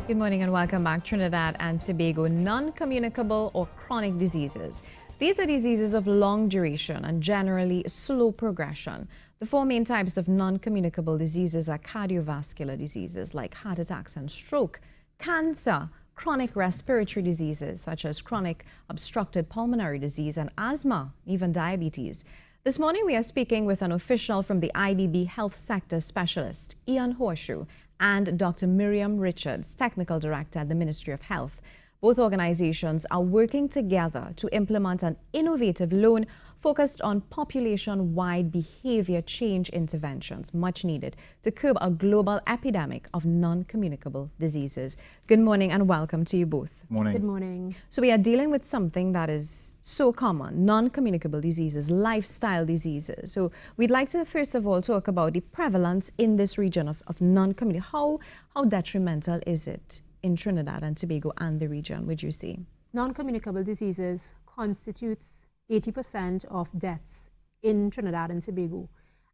Good morning and welcome back. Trinidad and Tobago, non-communicable or chronic diseases. These are diseases of long duration and generally slow progression. The four main types of non-communicable diseases are cardiovascular diseases like heart attacks and stroke, cancer, chronic respiratory diseases such as chronic obstructive pulmonary disease and asthma, even diabetes. This morning we are speaking with an official from the IDB Health Sector Specialist, Ho-A-Shu, and Dr. Maryam Richards, Technical Director at the Ministry of Health. Both organizations are working together to implement an innovative loan focused on population-wide behavior change interventions, much needed to curb a global epidemic of non-communicable diseases. Good morning and welcome to you both. Morning. Good morning. So we are dealing with something that is so common, non-communicable diseases, lifestyle diseases. So we'd like to first of all talk about the prevalence in this region of non-communicable. How detrimental is it in Trinidad and Tobago and the region, would you say? Non-communicable diseases constitutes 80% of deaths in Trinidad and Tobago,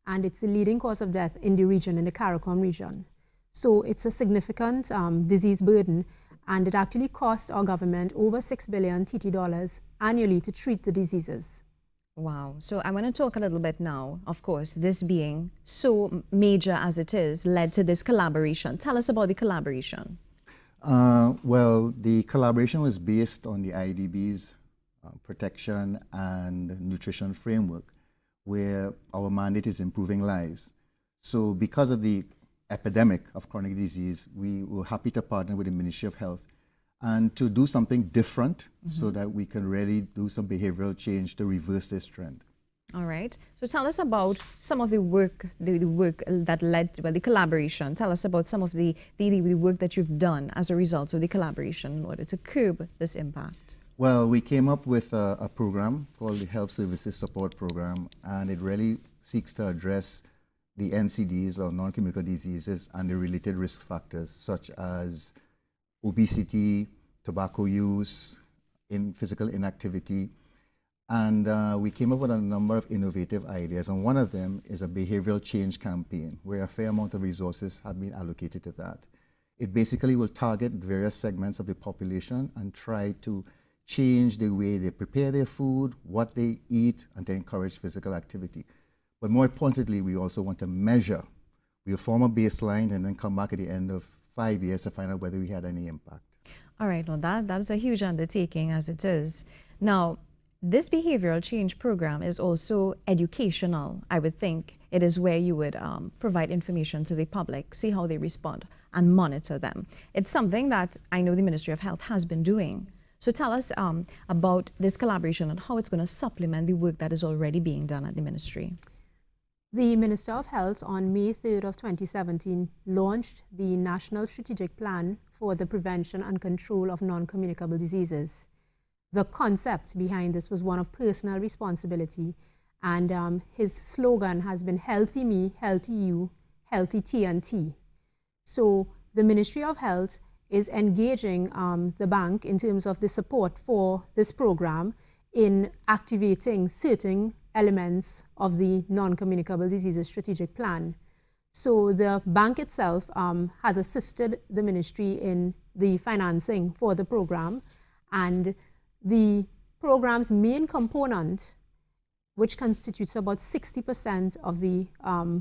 and it's the leading cause of death in the region, in the CARICOM region. So it's a significant disease burden, and it actually costs our government over 6 billion TT dollars annually to treat the diseases. Wow. So I want to talk a little bit now, of course, this being so major as it is, led to this collaboration. Tell us about the collaboration. Well, the collaboration was based on the IDB's protection and nutrition framework, where our mandate is improving lives. So because of the epidemic of chronic disease, we were happy to partner with the Ministry of Health and to do something different so that we can really do some behavioral change to reverse this trend. All right. So tell us about some of the work, the work that led to the collaboration. Tell us about some of the work that you've done as a result of the collaboration in order to curb this impact. Well, we came up with a program called the Health Services Support Program, and it really seeks to address the NCDs, or non-communicable diseases, and the related risk factors such as obesity, tobacco use, physical inactivity. And we came up with a number of innovative ideas, and one of them is a behavioral change campaign where a fair amount of resources have been allocated to that. It basically will target various segments of the population and try to change the way they prepare their food, what they eat, and to encourage physical activity. But more importantly, we also want to measure. We'll form a baseline and then come back at the end of 5 years to find out whether we had any impact. All right, well, that is a huge undertaking as it is. Now, this behavioral change program is also educational, I would think. It is where you would provide information to the public, see how they respond, and monitor them. It's something that I know the Ministry of Health has been doing. So tell us about this collaboration and how it's going to supplement the work that is already being done at the ministry. The Minister of Health on May 3rd of 2017 launched the National Strategic Plan for the Prevention and Control of Non-Communicable Diseases. The concept behind this was one of personal responsibility, and his slogan has been Healthy Me, Healthy You, Healthy T&T. So the Ministry of Health is engaging the bank in terms of the support for this program in activating certain elements of the non-communicable diseases strategic plan. So the bank itself has assisted the ministry in the financing for the program, and the program's main component, which constitutes about 60% of the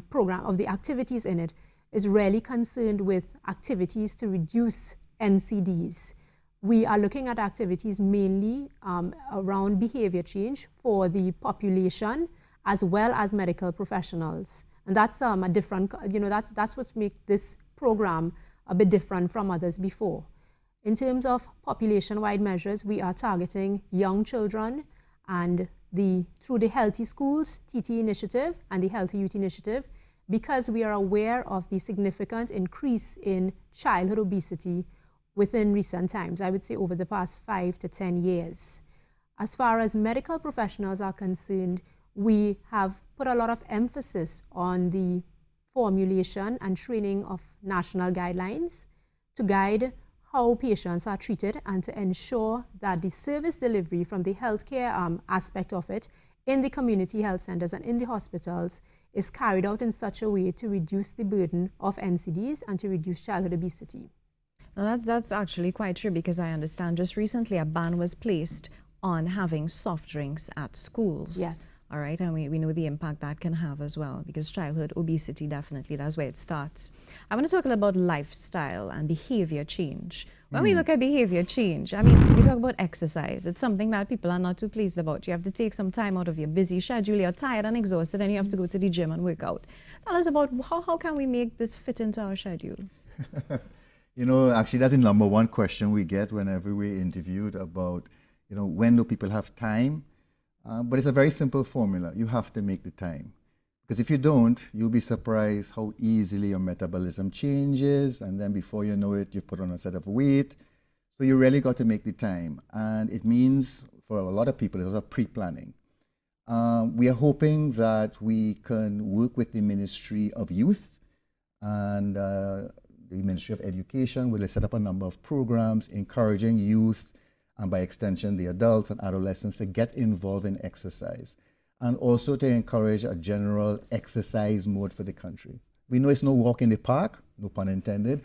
program, of the activities in it, is really concerned with activities to reduce NCDs. We are looking at activities mainly around behavior change for the population as well as medical professionals. And that's a different, that's what makes this program a bit different from others before. In terms of population-wide measures, we are targeting young children, and through the Healthy Schools TT initiative and the Healthy Youth initiative, because we are aware of the significant increase in childhood obesity within recent times, I would say over the past 5 to 10 years. As far as medical professionals are concerned, we have put a lot of emphasis on the formulation and training of national guidelines to guide how patients are treated and to ensure that the service delivery from the healthcare aspect of it in the community health centers and in the hospitals is carried out in such a way to reduce the burden of NCDs and to reduce childhood obesity. Now that's actually quite true, because I understand just recently a ban was placed on having soft drinks at schools. Yes. All right, and we know the impact that can have as well, because childhood obesity, definitely, that's where it starts. I want to talk about lifestyle and behavior change. When we look at behavior change, I mean, we talk about exercise. It's something that people are not too pleased about. You have to take some time out of your busy schedule. You're tired and exhausted, and you have to go to the gym and work out. Tell us about how can we make this fit into our schedule? You know, actually, that's the number one question we get whenever we're interviewed about, you know, when do people have time? But it's a very simple formula. You have to make the time. Because if you don't, you'll be surprised how easily your metabolism changes. And then before you know it, you've put on a set of weight. So you really got to make the time. And it means, for a lot of people, it's also pre-planning. We are hoping that we can work with the Ministry of Youth and the Ministry of Education, where they set up a number of programs encouraging youth, and by extension the adults and adolescents, to get involved in exercise, and also to encourage a general exercise mode for the country. We know it's no walk in the park, no pun intended,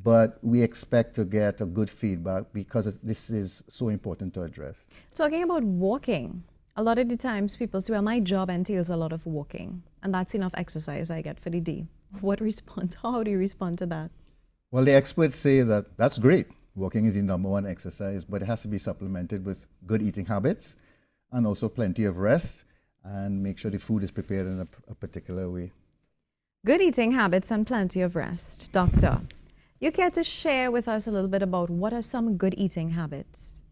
but we expect to get a good feedback because this is so important to address. Talking about walking, a lot of the times people say, well, my job entails a lot of walking, and that's enough exercise I get for the day. What response? How do you respond to that? Well, the experts say that that's great. Walking is the number one exercise, but it has to be supplemented with good eating habits and also plenty of rest, and make sure the food is prepared in a particular way. Good eating habits and plenty of rest. Doctor, you care to share with us a little bit about what are some good eating habits?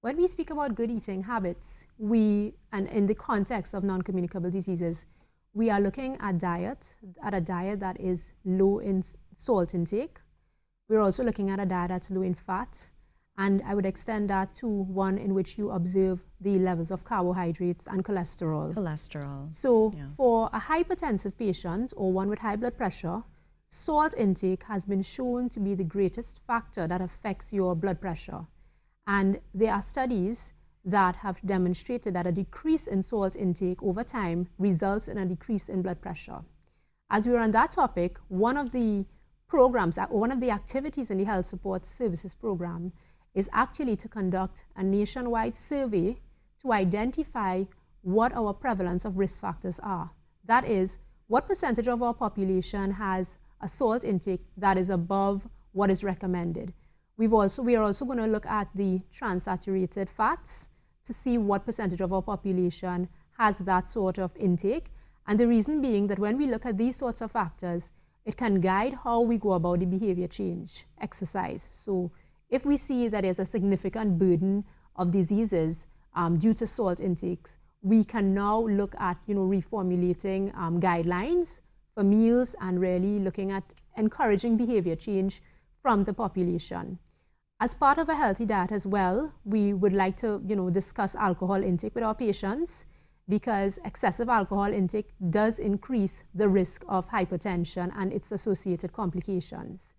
When we speak about good eating habits, and in the context of non-communicable diseases, we are looking at a diet that is low in salt intake. We're also looking at a diet that's low in fat, and I would extend that to one in which you observe the levels of carbohydrates and cholesterol. So yes, for a hypertensive patient or one with high blood pressure, salt intake has been shown to be the greatest factor that affects your blood pressure. And there are studies that have demonstrated that a decrease in salt intake over time results in a decrease in blood pressure. As we were on that topic, one of the programs, or one of the activities in the Health Support Services program is actually to conduct a nationwide survey to identify what our prevalence of risk factors are. That is, what percentage of our population has a salt intake that is above what is recommended. We are also going to look at the transaturated fats to see what percentage of our population has that sort of intake. And the reason being that when we look at these sorts of factors, it can guide how we go about the behavior change, exercise. So if we see that there's a significant burden of diseases due to salt intakes, we can now look at reformulating guidelines for meals and really looking at encouraging behavior change from the population. As part of a healthy diet as well, we would like to discuss alcohol intake with our patients, because excessive alcohol intake does increase the risk of hypertension and its associated complications.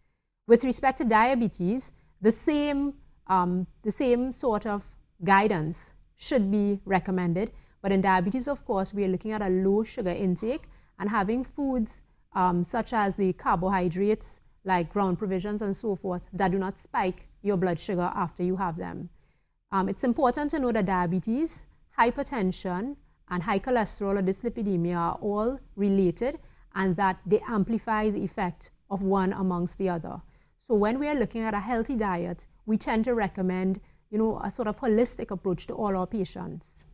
With respect to diabetes, the same sort of guidance should be recommended, but in diabetes, of course, we are looking at a low sugar intake and having foods such as the carbohydrates like ground provisions and so forth that do not spike your blood sugar after you have them. It's important to know that diabetes, hypertension, and high cholesterol or dyslipidemia are all related, and that they amplify the effect of one amongst the other. So when we are looking at a healthy diet, we tend to recommend a sort of holistic approach to all our patients.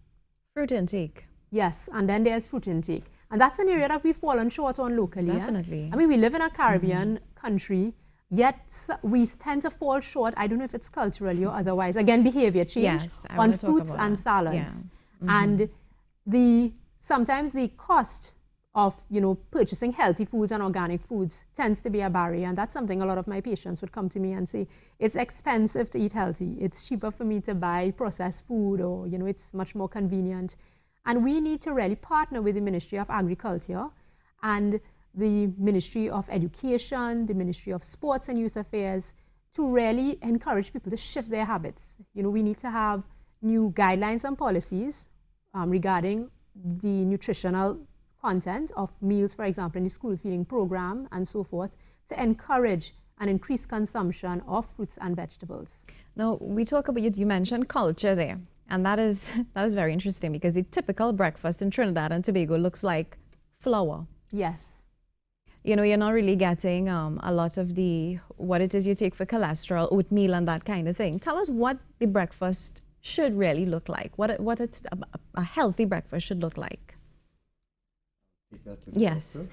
Fruit intake. Yes, and then there's fruit intake. And that's an area that we've fallen short on locally. Definitely. I mean, we live in a Caribbean country, yet we tend to fall short, I don't know if it's culturally or otherwise, again, behavior change, on fruits and salads. Yeah. And sometimes the cost of purchasing healthy foods and organic foods tends to be a barrier, and that's something a lot of my patients would come to me and say, it's expensive to eat healthy, it's cheaper for me to buy processed food, or it's much more convenient. And we need to really partner with the Ministry of Agriculture and the Ministry of Education, the Ministry of Sports and Youth Affairs, to really encourage people to shift their habits. We need to have new guidelines and policies regarding the nutritional content of meals, for example, in the school feeding program and so forth, to encourage and increased consumption of fruits and vegetables. Now, we talk about, you mentioned culture there, and that is very interesting because the typical breakfast in Trinidad and Tobago looks like flour. Yes. You know, you're not really getting a lot of what it is you take for cholesterol, oatmeal and that kind of thing. Tell us what the breakfast should really look like, what a healthy breakfast should look like. Yes.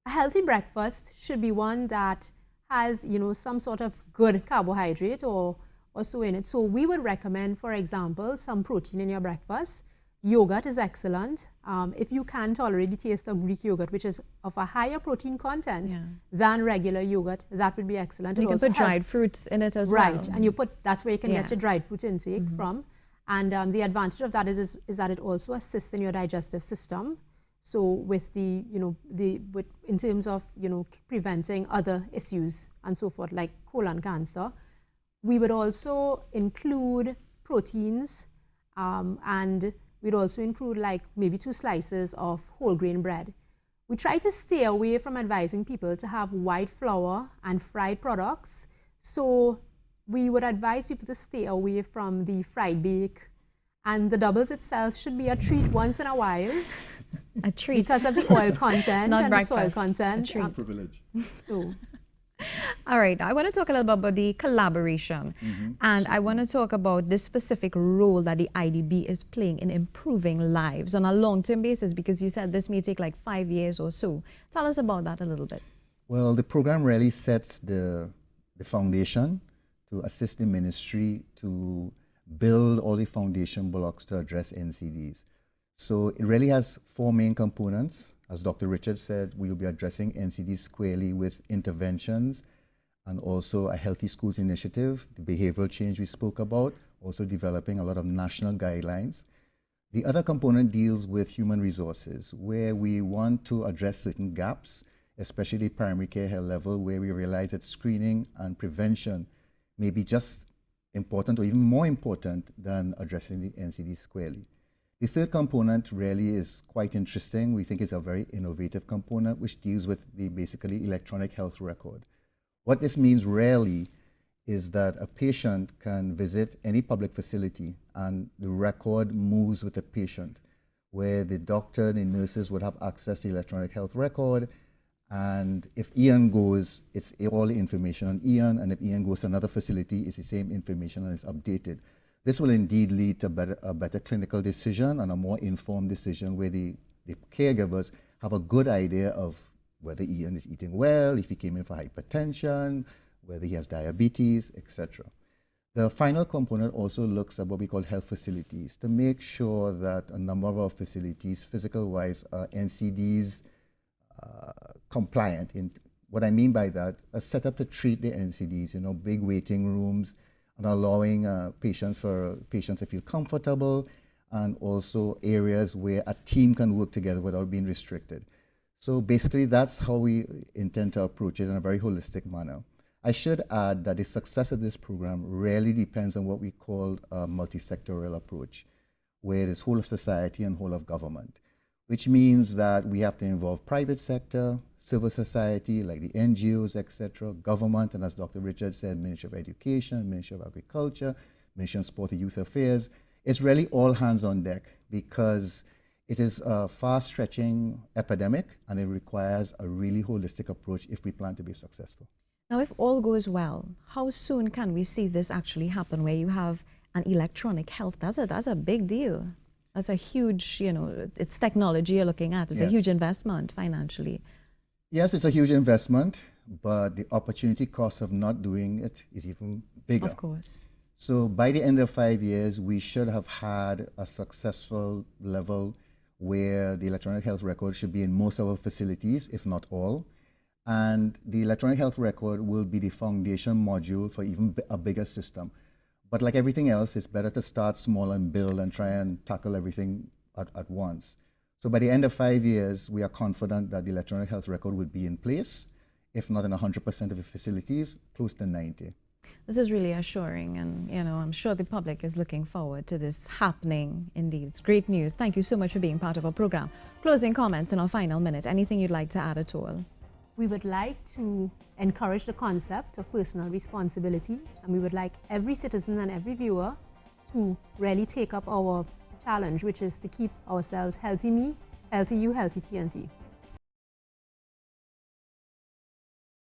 A healthy breakfast should be one that has, some sort of good carbohydrate or so in it. So we would recommend, for example, some protein in your breakfast. Yogurt is excellent. If you can tolerate the taste of Greek yogurt, which is of a higher protein content than regular yogurt, that would be excellent. You can put dried fruits in it as well. Right, and that's where you can get your dried fruit intake from. And the advantage of that is that it also assists in your digestive system. So with in terms of, preventing other issues and so forth, like colon cancer, we would also include proteins, and we'd also include like maybe 2 slices of whole grain bread. We try to stay away from advising people to have white flour and fried products. So we would advise people to stay away from the fried bake. And the doubles itself should be a treat once in a while. A treat. Because of the oil content Not and breakfast. the soil content. A treat. Privilege. So. All right, I want to talk a little bit about the collaboration. And I want to talk about this specific role that the IDB is playing in improving lives on a long-term basis, because you said this may take like 5 years or so. Tell us about that a little bit. Well, the program really sets the foundation to assist the ministry to build all the foundation blocks to address NCDs. So it really has 4 main components. As Dr. Richards said, we will be addressing NCDs squarely with interventions and also a Healthy Schools initiative, the behavioral change we spoke about, also developing a lot of national guidelines. The other component deals with human resources, where we want to address certain gaps, especially primary care health level, where we realize that screening and prevention may be just important or even more important than addressing the NCDs squarely. The third component really is quite interesting. We think it's a very innovative component, which deals with the basically electronic health record. What this means really is that a patient can visit any public facility and the record moves with the patient, where the doctor, the nurses would have access to the electronic health record. And if Ian goes, it's all the information on Ian. And if Ian goes to another facility, it's the same information and it's updated. This will indeed lead to a better clinical decision and a more informed decision, where the caregivers have a good idea of whether Ian is eating well, if he came in for hypertension, whether he has diabetes, etc. The final component also looks at what we call health facilities, to make sure that a number of our facilities, physical-wise, are NCDs compliant. What I mean by that, a setup to treat the NCDs, big waiting rooms, and allowing patients to feel comfortable, and also areas where a team can work together without being restricted. So basically, that's how we intend to approach it in a very holistic manner. I should add that the success of this program really depends on what we call a multi-sectoral approach, where it is whole of society and whole of government, which means that we have to involve private sector, civil society, like the NGOs, etc., government, and as Dr. Richards said, Ministry of Education, Ministry of Agriculture, Ministry of Sport and Youth Affairs. It's really all hands on deck, because it is a far-stretching epidemic and it requires a really holistic approach if we plan to be successful. Now, if all goes well, how soon can we see this actually happen, where you have an electronic health? That's a big deal. That's a huge, it's technology you're looking at. It's a huge investment financially. Yes, it's a huge investment, but the opportunity cost of not doing it is even bigger. Of course. So by the end of 5 years, we should have had a successful level where the electronic health record should be in most of our facilities, if not all. And the electronic health record will be the foundation module for even a bigger system. But like everything else, it's better to start small and build and try and tackle everything at once. So by the end of 5 years, we are confident that the electronic health record would be in place, if not in 100% of the facilities, close to 90%. This is really assuring, and I'm sure the public is looking forward to this happening. Indeed, it's great news. Thank you so much for being part of our program. Closing comments in our final minute. Anything you'd like to add at all? We would like to encourage the concept of personal responsibility, and we would like every citizen and every viewer to really take up our challenge, which is to keep ourselves healthy me, healthy you, healthy TNT.